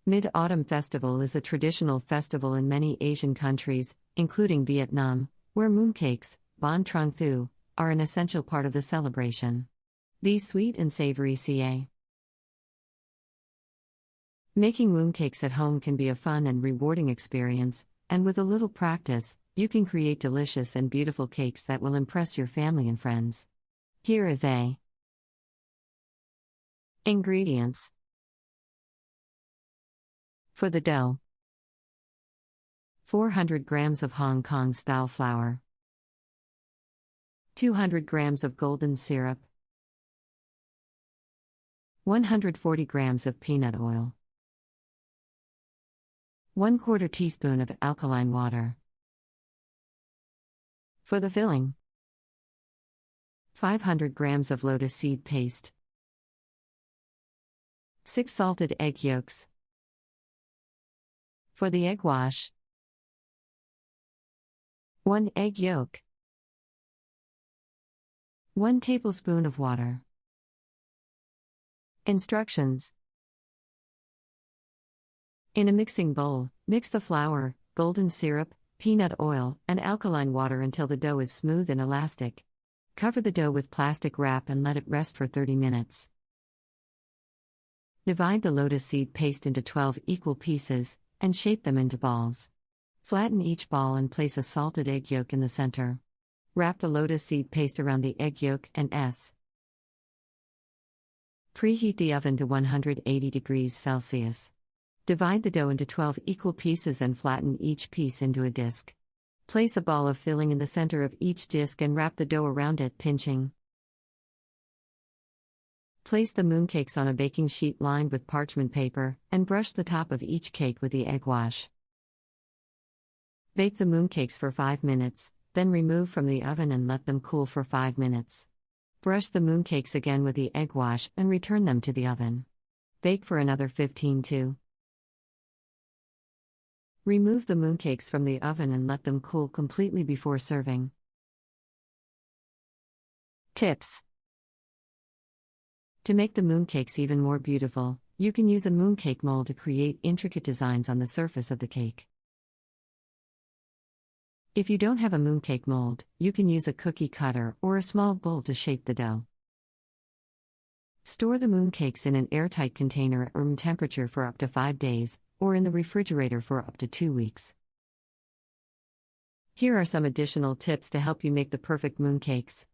Mid-Autumn Festival is a traditional festival in many Asian countries, including Vietnam, where mooncakes, bánh trung thu, are an essential part of the celebration. These sweet and savory ca. Making mooncakes at home can be a fun and rewarding experience, and with a little practice, you can create delicious and beautiful cakes that will impress your family and friends. Here is a ingredients. For the dough: 400 grams of Hong Kong-style flour, 200 grams of golden syrup, 140 grams of peanut oil, 1/4 teaspoon of alkaline water. For the filling: 500 grams of lotus seed paste, 6 salted egg yolks. For the egg wash: 1 egg yolk, 1 tablespoon of water. Instructions: in a mixing bowl, mix the flour, golden syrup, peanut oil, and alkaline water until the dough is smooth and elastic. Cover the dough with plastic wrap and let it rest for 30 minutes. Divide the lotus seed paste into 12 equal pieces, and shape them into balls. Flatten each ball and place a salted egg yolk in the center. Wrap the lotus seed paste around the egg yolk and preheat the oven to 180 degrees Celsius. Divide the dough into 12 equal pieces and flatten each piece into a disc. Place a ball of filling in the center of each disc and wrap the dough around it, pinching. Place the mooncakes on a baking sheet lined with parchment paper, and brush the top of each cake with the egg wash. Bake the mooncakes for 5 minutes, then remove from the oven and let them cool for 5 minutes. Brush the mooncakes again with the egg wash and return them to the oven. Bake for another 15 to. Remove the mooncakes from the oven and let them cool completely before serving. Tips: to make the mooncakes even more beautiful, you can use a mooncake mold to create intricate designs on the surface of the cake. If you don't have a mooncake mold, you can use a cookie cutter or a small bowl to shape the dough. Store the mooncakes in an airtight container at room temperature for up to 5 days, or in the refrigerator for up to 2 weeks. Here are some additional tips to help you make the perfect mooncakes.